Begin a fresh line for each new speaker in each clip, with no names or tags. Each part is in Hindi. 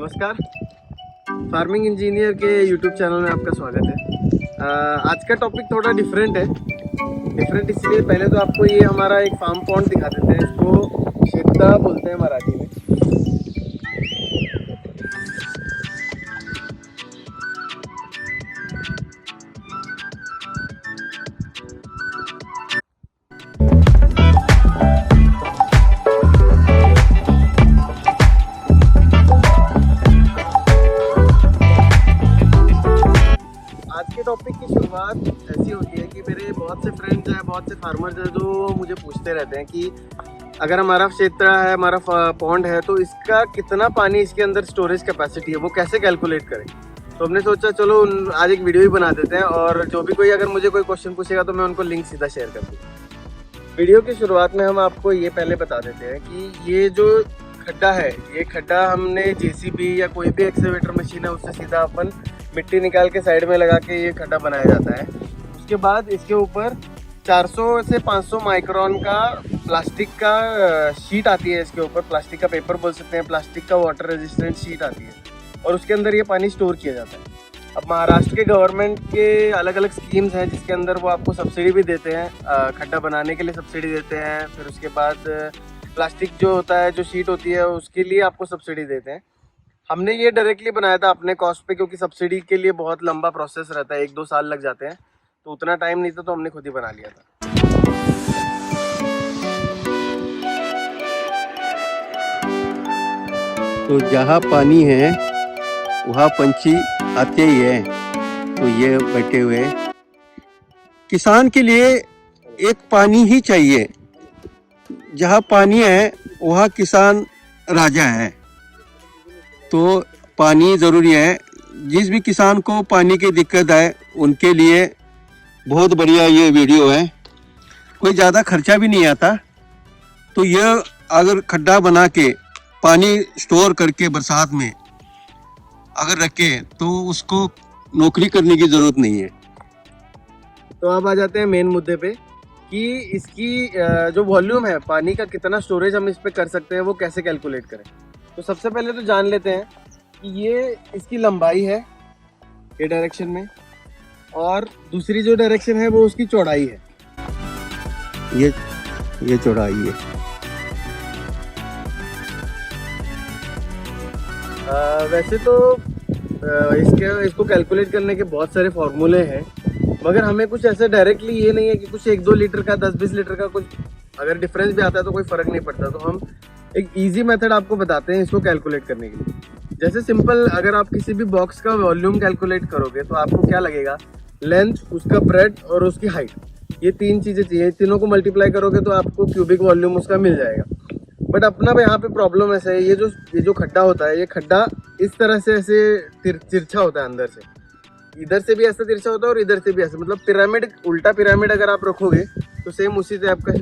नमस्कार। फार्मिंग इंजीनियर के यूट्यूब चैनल में आपका स्वागत है। आज का टॉपिक थोड़ा डिफरेंट है। डिफरेंट इसलिए पहले तो आपको ये हमारा एक फार्म पॉन्ड दिखा देते हैं। इसको शेता बोलते हैं मराठी में। आज के टॉपिक की शुरुआत ऐसी होती है कि मेरे बहुत से फ्रेंड्स हैं, बहुत से फार्मर्स हैं जो मुझे पूछते रहते हैं कि अगर हमारा क्षेत्र है, हमारा पॉन्ड है, तो इसका कितना पानी इसके अंदर स्टोरेज कैपेसिटी है वो कैसे कैलकुलेट करें। तो हमने सोचा चलो आज एक वीडियो ही बना देते हैं और जो भी कोई अगर मुझे कोई क्वेश्चन पूछेगा तो मैं उनको लिंक सीधा शेयर कर दूँ। वीडियो की शुरुआत में हम आपको ये पहले बता देते हैं कि ये जो खड्डा है, ये खड्डा हमने जेसीबी या कोई भी एक्सकेवेटर मशीन है उससे सीधा अपन मिट्टी निकाल के साइड में लगा के ये खड्डा बनाया जाता है। उसके बाद इसके ऊपर 400 से 500 माइक्रोन का प्लास्टिक का शीट आती है। इसके ऊपर प्लास्टिक का पेपर बोल सकते हैं, प्लास्टिक का वाटर रेजिस्टेंट शीट आती है और उसके अंदर ये पानी स्टोर किया जाता है। अब महाराष्ट्र के गवर्नमेंट के अलग अलग स्कीम्स हैं जिसके अंदर वो आपको सब्सिडी भी देते हैं, खड्डा बनाने के लिए सब्सिडी देते हैं। फिर उसके बाद प्लास्टिक जो होता है, जो शीट होती है, उसके लिए आपको सब्सिडी देते हैं। हमने ये डायरेक्टली बनाया था अपने कॉस्ट पे, क्योंकि सब्सिडी के लिए बहुत लंबा प्रोसेस रहता है, 1-2 साल लग जाते हैं, तो उतना टाइम नहीं था, तो हमने खुद ही बना लिया था।
तो जहाँ पानी है वहाँ पंछी आते ही है। तो ये बैठे हुए हैं। किसान के लिए एक पानी ही चाहिए। जहाँ पानी है वहाँ किसान राजा है। तो पानी ज़रूरी है। जिस भी किसान को पानी की दिक्कत है उनके लिए बहुत बढ़िया ये वीडियो है। कोई ज़्यादा खर्चा भी नहीं आता। तो ये अगर खड्डा बना के पानी स्टोर करके बरसात में अगर रखे तो उसको नौकरी करने की ज़रूरत नहीं है।
तो अब आ जाते हैं मेन मुद्दे पे कि इसकी जो वॉल्यूम है, पानी का कितना स्टोरेज हम इस पे कर सकते हैं वो कैसे कैलकुलेट करें। तो सबसे पहले तो जान लेते हैं कि ये इसकी लंबाई है ये डायरेक्शन में, और दूसरी जो डायरेक्शन है वो उसकी चौड़ाई है।
ये चौड़ाई है।
वैसे तो इसको कैलकुलेट करने के बहुत सारे फॉर्मूले हैं, मगर हमें कुछ ऐसे डायरेक्टली ये नहीं है कि कुछ 1-2 लीटर का 10-20 लीटर का कुछ अगर डिफरेंस भी आता है तो कोई फ़र्क नहीं पड़ता। तो हम एक इजी मेथड आपको बताते हैं इसको कैलकुलेट करने के लिए। जैसे सिंपल, अगर आप किसी भी बॉक्स का वॉल्यूम कैलकुलेट करोगे तो आपको क्या लगेगा, लेंथ, उसका ब्रेड्थ और उसकी हाइट, ये 3 चीज़ें चाहिए। तीनों को मल्टीप्लाई करोगे तो आपको क्यूबिक वॉल्यूम उसका मिल जाएगा। बट अपना यहाँ पे प्रॉब्लम ऐसा है, ये जो खड्डा होता है, ये खड्डा इस तरह से ऐसे तिरछा होता है अंदर से। इधर से भी ऐसा तिरछा होता है और इधर से भी ऐसा, मतलब पिरामिड, उल्टा पिरामिड अगर आप रखोगे तो सेम उसी से आपका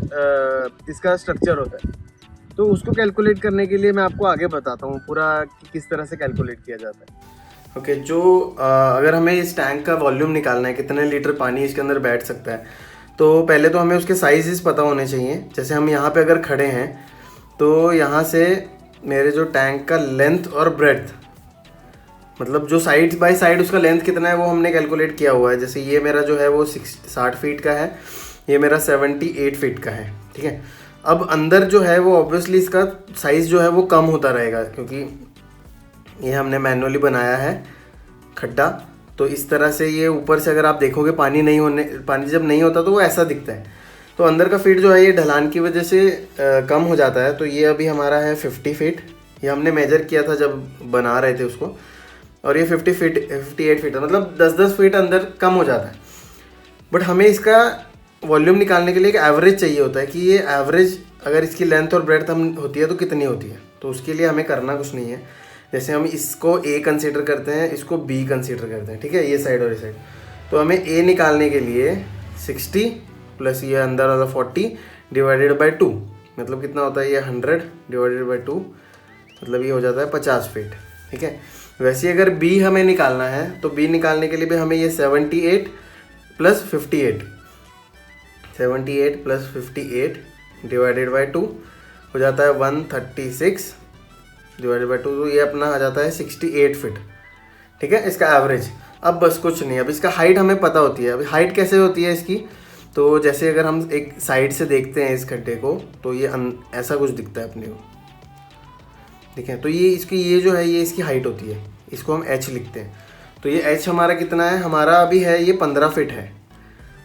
इसका स्ट्रक्चर होता है। तो उसको कैलकुलेट करने के लिए मैं आपको आगे बताता हूँ पूरा कि किस तरह से कैलकुलेट किया जाता है। ओके, अगर हमें इस टैंक का वॉल्यूम निकालना है, कितने लीटर पानी इसके अंदर बैठ सकता है, तो पहले तो हमें उसके साइजेस पता होने चाहिए। जैसे हम यहाँ पे अगर खड़े हैं तो यहाँ से मेरे जो टैंक का लेंथ और ब्रेड्थ, मतलब जो साइड बाय साइड उसका लेंथ कितना है वो हमने कैलकुलेट किया हुआ है। जैसे ये मेरा जो है वो 60 फीट का है, ये मेरा 78 फीट का है, ठीक है। अब अंदर जो है वो ऑब्वियसली इसका साइज़ जो है वो कम होता रहेगा, क्योंकि ये हमने मैनुअली बनाया है खड्डा। तो इस तरह से ये ऊपर से अगर आप देखोगे पानी जब नहीं होता तो वो ऐसा दिखता है। तो अंदर का फीट जो है ये ढलान की वजह से कम हो जाता है। तो ये अभी हमारा है 50 फीट। ये हमने मेजर किया था जब बना रहे थे उसको, और ये 58 फीट है, मतलब 10-10 फीट अंदर कम हो जाता है। बट हमें इसका वॉल्यूम निकालने के लिए एक एवरेज चाहिए होता है कि ये एवरेज अगर इसकी लेंथ और ब्रेड्थ हम होती है तो कितनी होती है। तो उसके लिए हमें करना कुछ नहीं है। जैसे हम इसको A कंसीडर करते हैं, इसको B कंसीडर करते हैं, ठीक है, ये साइड और ये साइड। तो हमें A निकालने के लिए 60 प्लस ये अंदर वाला 40 डिवाइडेड बाई 2, मतलब कितना होता है, ये 100 डिवाइडेड बाई 2, मतलब ये हो जाता है 50 फीट, ठीक है। वैसे अगर B हमें निकालना है तो B निकालने के लिए भी हमें ये 78 प्लस 58 डिवाइडेड बाई 2 हो जाता है 136 डिवाइडेड बाई 2, तो ये अपना आ जाता है 68 फीट, ठीक है, इसका एवरेज। अब बस कुछ नहीं, अब इसका हाइट हमें पता होती है। अभी हाइट कैसे होती है इसकी, तो जैसे अगर हम एक साइड से देखते हैं इस खड्डे को, तो ये ऐसा कुछ दिखता है अपने को, ठीक है। तो ये इसकी ये जो है ये इसकी हाइट होती है, इसको हम h लिखते हैं। तो ये h हमारा कितना है, हमारा अभी है ये 15 फीट है,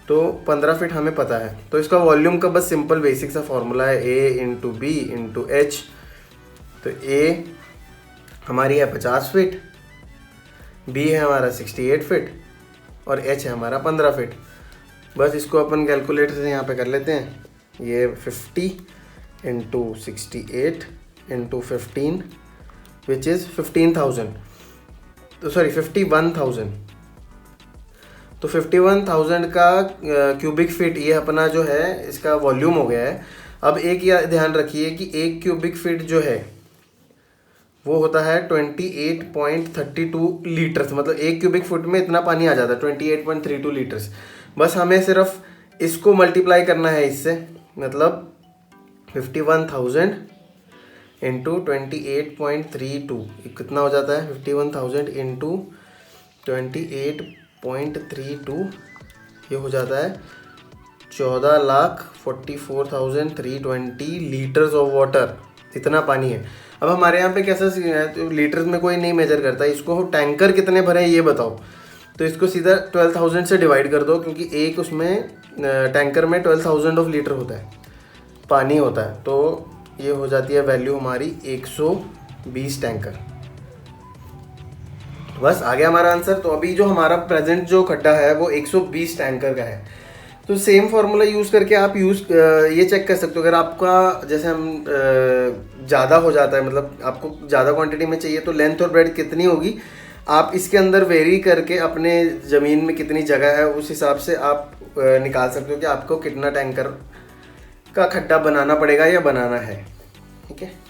तो 15 फीट हमें पता है। तो इसका वॉल्यूम का बस सिंपल बेसिक सा फॉर्मूला है A into B into H. तो A हमारी है 50 फीट, B है हमारा 68 फीट और H है हमारा 15 फीट। बस इसको अपन कैलकुलेटर से यहाँ पे कर लेते हैं। ये 50 इंटू 68 इंटू 15 विच इज़ 15,000, तो सॉरी 51,000। तो 51,000 का क्यूबिक फीट ये अपना जो है इसका वॉल्यूम हो गया है। अब एक या ध्यान रखिए कि एक क्यूबिक फीट जो है वो होता है 28.32 लीटर्स, मतलब एक क्यूबिक फुट में इतना पानी आ जाता है 28.32 लीटर्स। बस हमें सिर्फ इसको मल्टीप्लाई करना है इससे, मतलब 51,000 इंटू 28.32 कितना हो जाता है, 51,000 इंटू 28.32 ये हो जाता है 14,44,320 लीटर्स ऑफ वाटर, इतना पानी है। अब हमारे यहाँ पे कैसा है, तो लीटर्स में कोई नहीं मेजर करता, इसको टैंकर कितने भरे ये बताओ, तो इसको सीधा 12,000 से डिवाइड कर दो, क्योंकि एक उसमें टैंकर में 12,000 ऑफ लीटर होता है, पानी होता है। तो ये हो जाती है वैल्यू हमारी 120 टैंकर। बस आ गया हमारा आंसर। तो अभी जो हमारा प्रेजेंट जो खड्डा है वो 120 टैंकर का है। तो सेम फार्मूला यूज़ करके आप ये चेक कर सकते हो। अगर आपका जैसे हम ज़्यादा हो जाता है, मतलब आपको ज़्यादा क्वांटिटी में चाहिए, तो लेंथ और ब्रेड कितनी होगी आप इसके अंदर वेरी करके अपने ज़मीन में कितनी जगह है उस हिसाब से आप निकाल सकते हो कि आपको कितना टैंकर का खड्डा बनाना पड़ेगा या बनाना है, ठीक है।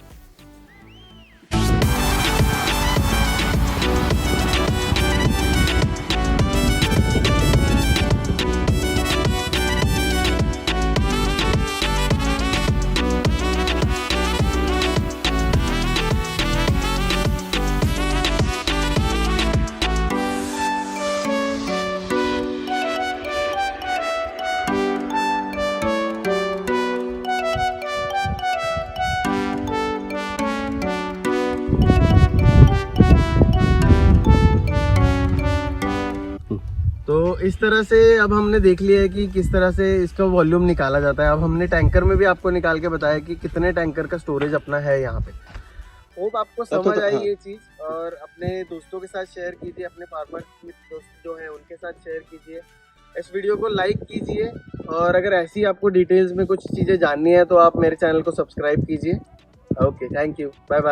तो इस तरह से अब हमने देख लिया है कि किस तरह से इसका वॉल्यूम निकाला जाता है। अब हमने टैंकर में भी आपको निकाल के बताया कि कितने टैंकर का स्टोरेज अपना है यहाँ पे। होप आपको समझ आई ये चीज़, और अपने दोस्तों के साथ शेयर कीजिए, अपने फार्मर दोस्त जो हैं उनके साथ शेयर कीजिए, इस वीडियो को लाइक कीजिए, और अगर ऐसी आपको डिटेल्स में कुछ चीज़ें जाननी है तो आप मेरे चैनल को सब्सक्राइब कीजिए। Okay, thank you, bye bye.